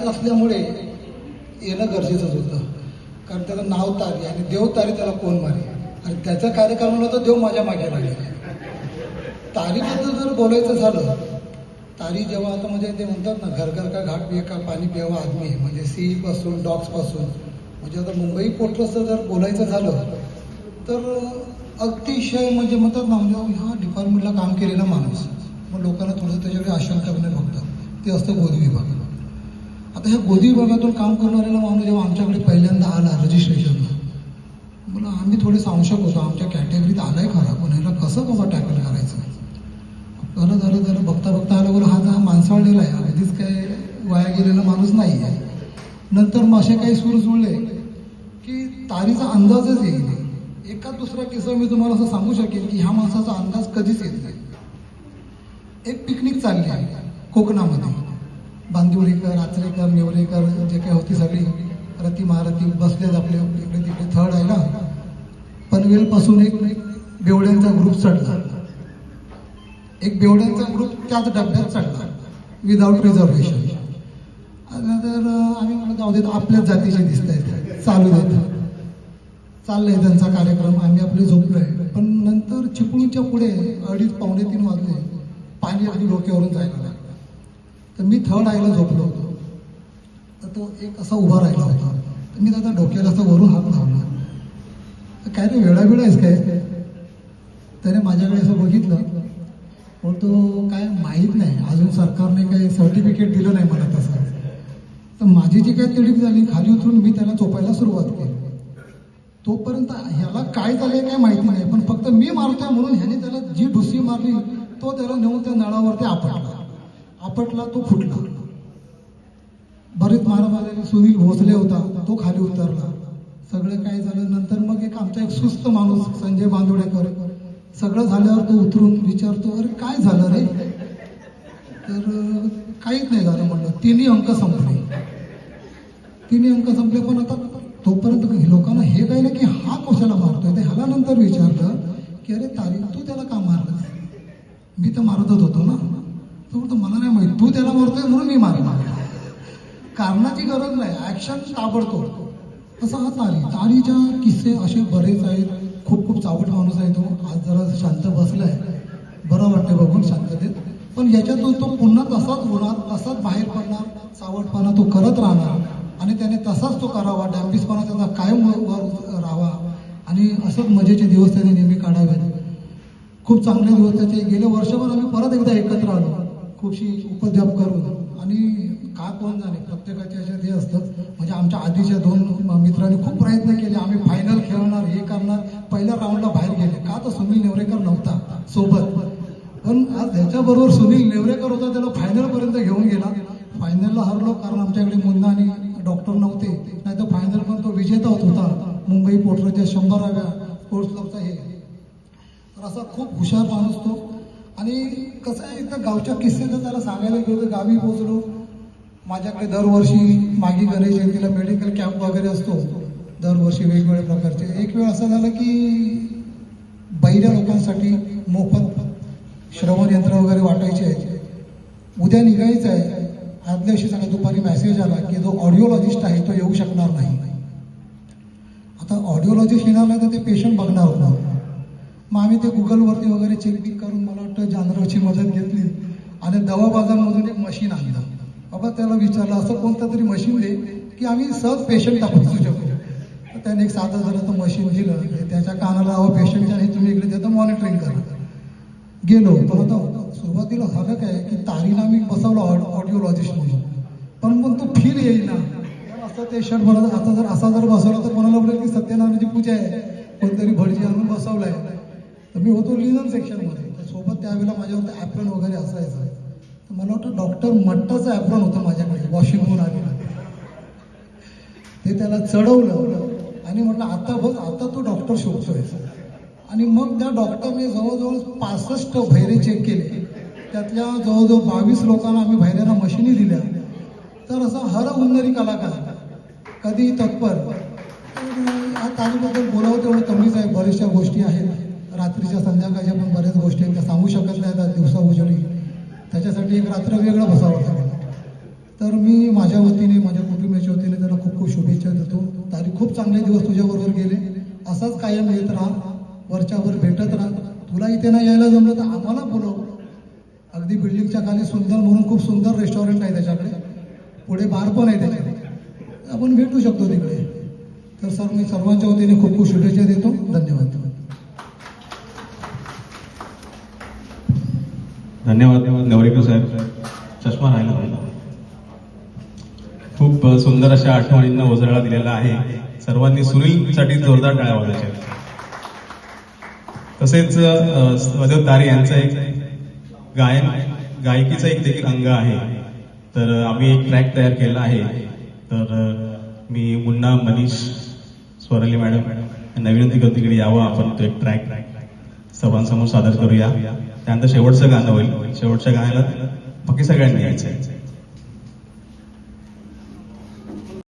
असल्यामुळे येणं गरजेचंच होतं, कारण त्याचं नाव तारी आणि देव तारी त्याला कोण मारे, आणि त्याच्या कार्यक्रमाला तर देव माझ्या मागे लागले. तारीबद्दल जर बोलायचं झालं, तारी जेव्हा आता म्हणजे ते म्हणतात ना, घर घर का घाट पिये का पाणी प्यावा आदमी, म्हणजे सीपासून डॉग्सपासून, म्हणजे आता मुंबई पोर्ट ट्रस्टचं जर बोलायचं झालं तर अतिशय म्हणजे म्हणतात ना, म्हणजे ह्या डिपार्टमेंटला काम केलेला माणूस, मग लोकांना थोडं त्याच्याकडे आशंका नाही बघतात, ते असतं गोदी विभाग. आता ह्या गोदी विभागातून काम करणाऱ्याला माणूस जेव्हा आमच्याकडे पहिल्यांदा आला रजिस्ट्रेशनला, मला आम्ही थोडे संशय होतो, आमच्या कॅटेगरीत आलाय खरा, पण ह्याला कसं बाबा टॅकल करायचं. झालं बघता बघता आलं, बोला हा माणसाळलेला आहे, अगदीच काय वाया गेलेला माणूस नाही आहे. नंतर मग असे काही सूर जुळले की तारीचा अंदाजच येईल. एका दुसरा किस्सा मी तुम्हाला असं सांगू शकेन की ह्या माणसाचा अंदाज कधीच येत नाही. एक पिकनिक चालली आहे कोकणामध्ये, बांदिवडेकर, आचरेकर, नेवरेकर जे काही होती सगळी रती महारथी बसलेत आपले इकडे तिकडे. थर्ड आहे ना, पनवेलपासून एक बेवड्यांचा ग्रुप चढला, एक बेवड्यांचा ग्रुप त्याच डब्यात चढला विदाऊट रिझर्वेशन. तर आम्ही म्हणत जाऊ देत, आपल्याच जातीचे दिसत आहेत, चालू देत, चाललंय त्यांचा कार्यक्रम, आम्ही आपले झोपलोय. पण नंतर चिपळूणच्या पुढे 2:30-3 वाजले, पाणी अगदी डोक्यावरून जायला लागलं. तर मी थर्ड आयला झोपलो होतो, तर तो एक असा उभा राहिला होता. तर मी त्याचा डोक्याला असं वरून हात लावला, तर काय रे वेळा आहेस काय. त्याने माझ्याकडे असं बघितलं, बोलतो काय माहीत नाही, अजून सरकारने काही सर्टिफिकेट दिलं नाही मला तसं. तर माझी जी काही तिडीक झाली, खाली उतरून मी त्याला चोपायला सुरुवात केली. तोपर्यंत ह्याला काय झालंय काय माहिती नाही, पण फक्त मी मारतोय म्हणून ह्याने त्याला जी ढुसी मारली, तो त्याला नेऊन त्या नळावरती आपटला, तो फुटला. बरेच मारामारी. सुनील भोसले होता, तो खाली उतरला. सगळं काय झालं नंतर मग आमचा एक सुस्त माणूस संजय बांदोडेकर, सगळं झाल्यावर तो उतरून विचारतो, अरे काय झालं रे. तर काहीच नाही झालं म्हणलं. 3 अंक संपले. पण आता तोपर्यंत लोकांना हे कळलं की हा कशाला मारतोय. तर ह्याला नंतर विचारलं की अरे तारी, तू त्याला का मारलं. मी तर मारतच होतो ना. तो बोलतो मला नाही माहित, तू त्याला मारतोय म्हणून मी मारला. कारणाची गरज नाही, ऍक्शन ताबडतोब. तसा हा तारीच्या किस्से असे बरेच आहेत. खूप चावट माणूस आहे तो. आज जरा शांत बसलाय, बरं वाटतं बघून शांततेत. पण याच्यातून तो पुन्हा तसाच होणार, तसाच बाहेर पडणार. चावटपणा तो करत राहणार आणि त्याने तसाच तो करावा, डॅम्बिसपणा त्याचा कायम वर राहावा आणि असंच मजेचे दिवस त्याने नेहमी काढावेत. खूप चांगले दिवस त्याचे गेले. वर्षभर आम्ही परत एकदा एकत्र आलो, खूपशी उपद्व्याप करून. आणि का कोण जाणे, प्रत्येकाच्या ह्याच्यात हे असतं. म्हणजे आमच्या आधीच्या 2 मित्रांनी खूप प्रयत्न केले, आम्ही फायनल खेळणार, हे करणार. पहिल्या राऊंडला बाहेर गेले का, तर सुनील नेवरेकर नव्हता सोबत. पण आज त्याच्याबरोबर सुनील नेवरेकर होता, त्याला फायनलपर्यंत घेऊन गेला. फायनलला हरलो कारण आमच्याकडे मुन्ना आणि डॉक्टर नव्हते, नाही तर फायनल पण तो विजेताच होता मुंबई पोर्ट ट्रस्टच्या 100व्या स्पोर्ट्स क्लबचा. हे तर असा खूप हुशार माणूस तो. आणि कसं आहे, एकदा गावच्या किस्स्याचं त्याला सांगायला गेलो तर गावी पोचलो. माझ्याकडे दरवर्षी मागी गणेश जयंतीला मेडिकल कॅम्प वगैरे असतो, दरवर्षी वेगवेगळ्या प्रकारचे. एक वेळ असं झालं की बहिऱ्या लोकांसाठी मोफत श्रवण यंत्र वगैरे वाटायचे आहेत. उद्या निघायचं आहे. आदल्या दिवशी सांगा दुपारी मेसेज आला की जो ऑडिओलॉजिस्ट आहे तो येऊ शकणार नाही. आता ऑडिओलॉजिस्ट येणार नाही तर ते पेशंट बघणार होणार. मग आम्ही ते गुगलवरती वगैरे चेक करून मला वाटतं जानरवची मदत घेतली आणि दवा बाजारमधून एक मशीन आणलं. बाबा त्याला विचारलं असं कोणतं तरी मशीन दे की आम्ही सहज पेशंट तपासू शकतो. तर त्याने एक साधं झालं तर मशीन दिलं, त्याच्या कानाला पेशंटच्या आणि तुम्ही इकडे त्याचं मॉनिटरिंग करा. गेलो. पण आता सुरुवातीला झालं काय की तारीला मी बसवलं ऑडिओलॉजिस्ट म्हणून, पण मग तो फील येईल ना असं ते शर्ट म्हणत. आता जर असा जर बसवला तर कोणाला बोलेल की सत्यनारायणाची पूजा आहे, कोणतरी भटजी आणून बसवलाय. तर मी होतो लिनन सेक्शनमध्ये, सोबत त्यावेळेला माझ्यावर ॲप्रन वगैरे असायचं. तर मला वाटतं डॉक्टर मट्टाचं ॲप्रन होतं माझ्याकडे, वॉशिंग होऊन आलेलं. ते त्याला चढवलं आणि म्हटलं आता बघ, आता तू डॉक्टर शोधतोय. आणि मग त्या डॉक्टरने जवळजवळ 65 भैरे चेक केले. त्यातल्या जवळजवळ 22 लोकांना आम्ही भैऱ्यांना मशिनी दिल्या. तर असा हर हुन्नरी कलाकार, कधी तत्पर. या तारीबद्दल बोलावं तेवढं कमीच आहे. बऱ्याचशा गोष्टी आहेत, रात्रीच्या संध्याकाळच्या पण बऱ्याच गोष्टी आहेत त्या सांगू शकत नाही आता दिवसा उजळी. त्याच्यासाठी एक रात्र वेगळं बसावं लागेल. तर मी माझ्या वतीने करतो. तारी खूप चांगले दिवस तुझ्याबरोबर गेले, असाच कायम येत राहा, वरच्यावर भेटत राहा. तुला इथे नाही यायला जमलं तर आम्हाला बोलव. अगदी बिल्डिंगच्या खाली सुंदर म्हणून खूप सुंदर रेस्टॉरंट आहे त्याच्याकडे, पुढे बार पण आहे त्याच्याकडे, आपण भेटू शकतो तिकडे. तर सर मी सर्वांच्या वतीने खूप खूप शुभेच्छा देतो. धन्यवाद. धन्यवाद नवरेकर साहेब. चष्मा राहिला पाहिजे. खूप सुंदर अशा आठवणींना उजाळा दिलेला आहे. सर्वांनी सुनीलसाठी जोरदार टाळ्या वाजवायच्या. तसेच स्वदेव तारे यांचं एक गायकीचं एक देखील अंग आहे. तर आम्ही एक ट्रॅक तयार केला आहे. तर मी मुन्ना, मनीष, स्वराली मॅडम यांना विनंती करतो तिकडे यावं, आपण तो एक ट्रॅक सर्वांसमोर सादर करूया. त्यानंतर शेवटचं गाणं होईल. शेवटच्या गाण्याला बाकी सगळ्यांनी यायचं.